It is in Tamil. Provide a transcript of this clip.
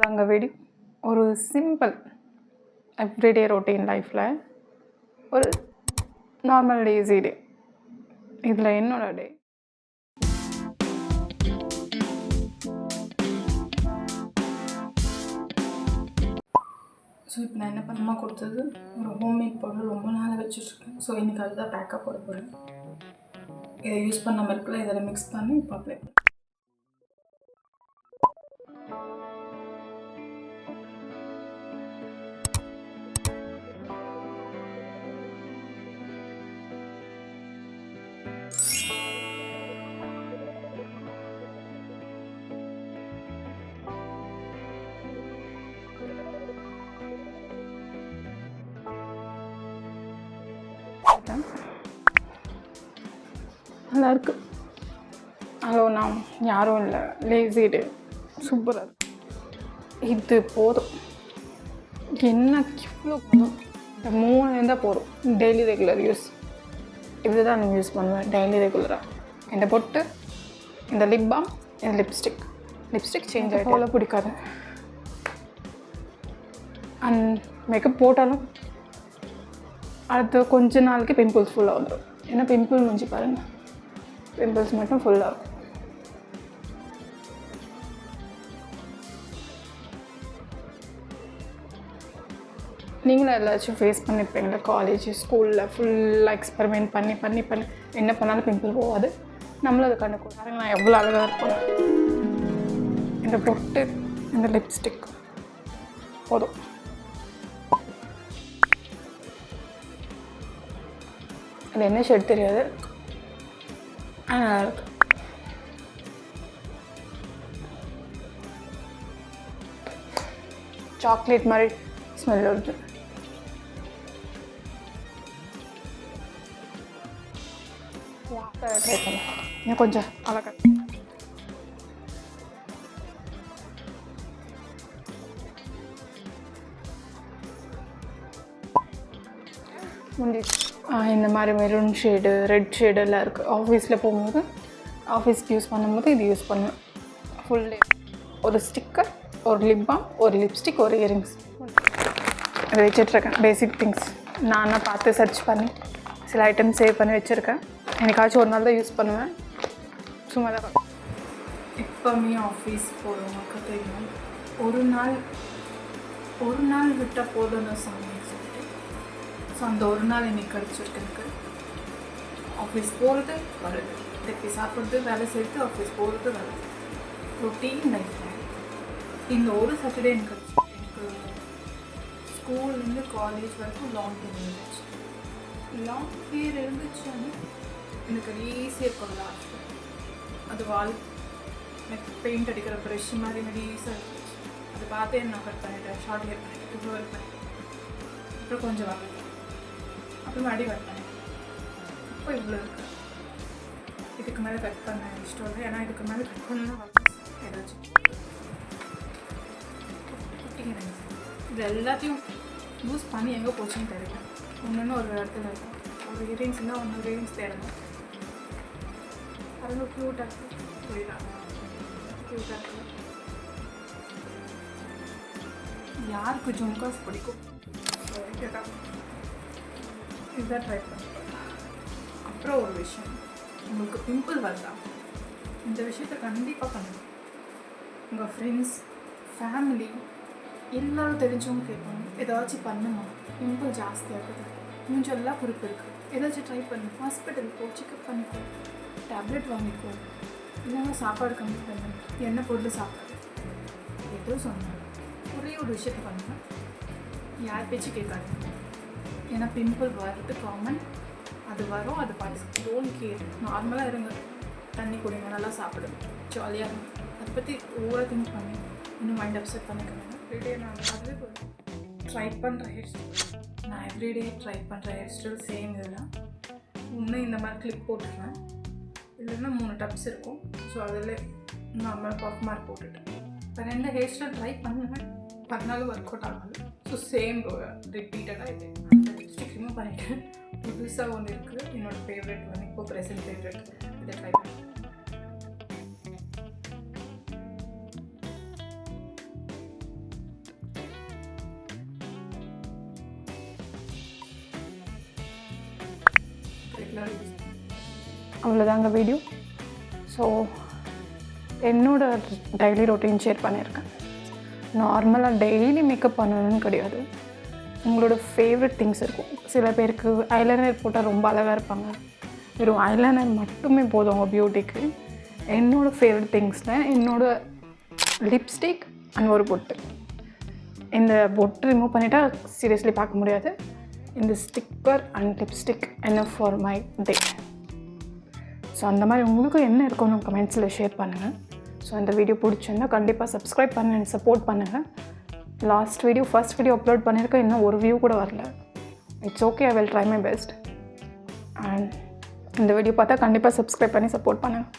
அங்கே வீடியோ ஒரு சிம்பிள் எவ்ரிடே ரொட்டீன் லைஃப்பில் ஒரு நார்மல் டேஸி டே. இதில் என்னோட டே ஸோ இப்போ நான் என்ன பண்ணமா கொடுத்தது ஒரு ஹோம்மேட் பவுடர் ரொம்ப நாள் வச்சுட்ருக்கேன். ஸோ இன்றைக்கி அதுதான் பேக்கப் போட போகிறேன். இதை யூஸ் பண்ணாமல் இருக்கல, இதில் மிக்ஸ் பண்ணி இப்போ அப்ளை பண்ணேன். நல்லா இருக்கு. ஹலோ, நான் யாரும் இல்லை, லேசி டே, சூப்பராக இருக்கு. இது போதும், என்ன இவ்வளோ போதும். இந்த 3 இருந்தால் போதும். டெய்லி ரெகுலர் யூஸ் இது தான் நான் யூஸ் பண்ணுவேன் டெய்லி ரெகுலராக. இந்த பொட்டு, இந்த லிப் பாம், இந்த லிப்ஸ்டிக் சேஞ்ச் ஆகிட்டு அவ்வளோ பிடிக்காது. அண்ட் மேக்கப் போட்டாலும் அடுத்த கொஞ்ச நாளைக்கு பிம்பிள்ஸ் ஃபுல்லாக வந்துடும். ஏன்னா பிம்பிள் முடிஞ்சு பாருங்கள், பிம்பிள்ஸ் மட்டும் ஃபுல்லாக இருக்கும். நீங்களும் எல்லாச்சும் ஃபேஸ் பண்ணியிருப்பீங்களா? காலேஜ் ஸ்கூலில் ஃபுல்லாக எக்ஸ்பெரிமெண்ட் பண்ணி பண்ணி பண்ணி என்ன பண்ணாலும் பிம்பிள் போகாது. நம்மளும் அதை கண்டுக்கும். பாருங்க, நான் எவ்வளோ அழகாக இருப்பேன். இந்த பொட்டு, இந்த லிப்ஸ்டிக் போதும். அது என்ன ஷேட் தெரியாது, நல்லா இருக்கு. சாக்லேட் மாதிரி ஸ்மெல் வருது. ட்ரை பண்ணேன். இன்னும் கொஞ்சம் அழகாக முடிச்சு. இந்த மாதிரி மெரூன் ஷேடு, ரெட் ஷேடு எல்லாம் இருக்குது. ஆஃபீஸில் போகும்போது, ஆஃபீஸ்க்கு யூஸ் பண்ணும்போது இது யூஸ் பண்ணுவேன். ஃபுல் டே ஒரு ஸ்டிக்கர், ஒரு லிப் பாம், ஒரு லிப்ஸ்டிக், ஒரு இயரிங்ஸ் அதை வச்சிட்ருக்கேன். பேசிக் திங்ஸ் நானாக பார்த்து சர்ச் பண்ணி சில ஐட்டம் சேவ் பண்ணி வச்சுருக்கேன். எனக்காச்சும் ஒரு நாள் தான் யூஸ் பண்ணுவேன். சும்மா தான் இப்போவுமே ஆஃபீஸ் போகிறவங்க தெரியும், ஒரு நாள் விட்டால் போதும்னு சொன்னேன். ஸோ அந்த ஒரு நாள் இன்னைக்கு கிடச்சிருக்கு எனக்கு. ஆஃபீஸ் போகிறது வருது, திருப்பி சாப்பிட்றது, வேலை செய்கிறது, ஆஃபீஸ் போகிறது வருது, ரொட்டீன் லைஃப். இந்த ஒரு சாட்டர்டே எனக்கு கிடச்சிருக்கு. எனக்கு ஸ்கூல்லேருந்து காலேஜ் வரைக்கும் லாங் ஹேர் இருந்துச்சு. லாங் ஹேர் இருந்துச்சுன்னு எனக்கு ஈஸியாக இருக்கும். லாஸ்ட் அது எனக்கு பெயிண்ட் அடிக்கிற ப்ரெஷ் மாதிரி ஈஸியாக இருந்துச்சு. அதை பார்த்தே நான் கட் பண்ணிட்டேன், ஷார்ட் ஹேர் பண்ணிட்டேன், இவ்வளோ இருப்பேன். அப்புறம் கொஞ்சம் வரல, அப்புறம் அடி கட் பண்ணேன். இப்போ இவ்வளோ இருக்குது. இதுக்கு மேலே கட் பண்ண இஷ்டம் இல்லை. ஏன்னா இதுக்கு மேலே கட் பண்ணலாம் ஏதாச்சும் இது எல்லாத்தையும் யூஸ் பண்ணி எங்கே போச்சுன்னு தெரியல. ஒன்று ஒரு இடத்துல இருக்கும். ஒரு இயரிங்ஸ் இருந்தால் ஒன்று இயரிங்ஸ் தேடணும். அது க்யூட்டாக இருக்குது. புரியுதா? க்யூட்டாக இருக்குது. யாருக்கு ஜும்காஸ் பிடிக்கும்? கேட்டா இதுதான் ட்ரை பண்ணுறேன். அப்புறம் ஒரு விஷயம், உங்களுக்கு பிம்பிள் வருதா? இந்த விஷயத்த கண்டிப்பாக பண்ணுங்கள். உங்கள் ஃப்ரெண்ட்ஸ், ஃபேமிலி எல்லோரும் தெரிஞ்சவங்க கேட்பாங்க, ஏதாச்சும் பண்ணுமா, பிம்பிள் ஜாஸ்தியாகுது, மூஞ்செல்லாம் குறிப்பு இருக்குது, ஏதாச்சும் ட்ரை பண்ணு, ஹாஸ்பிட்டல் போ, செக்அப் பண்ணிக்கோ, டேப்லெட் வாங்கிக்கோ, இல்லைன்னா சாப்பாடு கம்மி பண்ணு, எண்ணெய் பொருள் சாப்பிடாது, ஏதோ சொன்னாங்க. ஒரே ஒரு விஷயத்த பண்ணுங்கள், யார் பேச்சு கேட்காது. ஏன்னா பிம்பிள் வர்றது காமன், அது வரும், அது பார்த்து டோன்ட் கேர். நார்மலாக இருங்க, தண்ணி குடிங்க, நல்லா சாப்பிடுங்க, ஜாலியாக இருங்க. அதை பற்றி ஓவராக திங்க் பண்ணி இன்னும் மைண்ட் அப்செட் பண்ணிக்கணும். எவ்ரிடே நான் அதுவே ட்ரை பண்ணுற ஹேர் ஸ்டைல், நான் எவ்ரிடே ட்ரை பண்ணுற ஹேர் ஸ்டைல் சேம் இதுதான். இன்னும் இந்த மாதிரி கிளிப் போட்டுருவேன், இல்லைன்னா 3 டப்ஸ் இருக்கும். ஸோ அதில் நார்மலாக பஃப் மார்க் போட்டுட்டு இப்போ 2 ஹேர் ஸ்டைல் ட்ரை பண்ணுவேன். 14 ஒர்க் அவுட் ஆகாது. ஸோ சேம் ரிப்பீட்டடாக இது. லிப்ஸ்டிக் ரிமூவ் பண்ணிவிட்டு புதுசாக ஒன்று இருக்குது, என்னோடய ஃபேவரெட் ஒன்று, இப்போ ப்ரெசன்ட் ஃபேவரெட். இதை ட்ரை பண்ணேன். ரெகுலராக யூஸ். அவ்வளோதாங்க வீடியோ. ஸோ என்னோட டெய்லி ரொட்டீன் ஷேர் பண்ணியிருக்கேன். நார்மலாக டெய்லி மேக்கப் பண்ணணும்னு கிடையாது. உங்களோட ஃபேவரட் திங்ஸ் இருக்கும். சில பேருக்கு ஐலைனர் போட்டால் ரொம்ப அழகாக இருப்பாங்க. வெறும் ஐலைனர் மட்டுமே போதும் அவங்க பியூட்டிக்கு. என்னோடய ஃபேவரட் திங்ஸ்னால் என்னோடய லிப்ஸ்டிக் அண்ட் ஒரு பொட்டு. இந்த பொட்டு ரிமூவ் பண்ணிட்டா சீரியஸ்லி பார்க்க முடியாது. இந்த ஸ்டிக்கர் அண்ட் லிப்ஸ்டிக் என்ன ஃபார் மை டே. ஸோ அந்த மாதிரி உங்களுக்கும் என்ன இருக்குன்னு கமெண்ட்ஸில் ஷேர் பண்ணுங்கள். ஸோ இந்த வீடியோ பிடிச்சிருந்தா கண்டிப்பாக சப்ஸ்கிரைப் பண்ணி சப்போர்ட் பண்ணுங்கள். ஃபர்ஸ்ட் வீடியோ அப்லோட் பண்ணியிருக்கேன், இன்னும் ஒரு வியூ கூட வரல. It's okay, I will try my best. And இந்த வீடியோ பார்த்தா கண்டிப்பாக சப்ஸ்கிரைப் பண்ணி சப்போர்ட் பண்ணுங்கள்.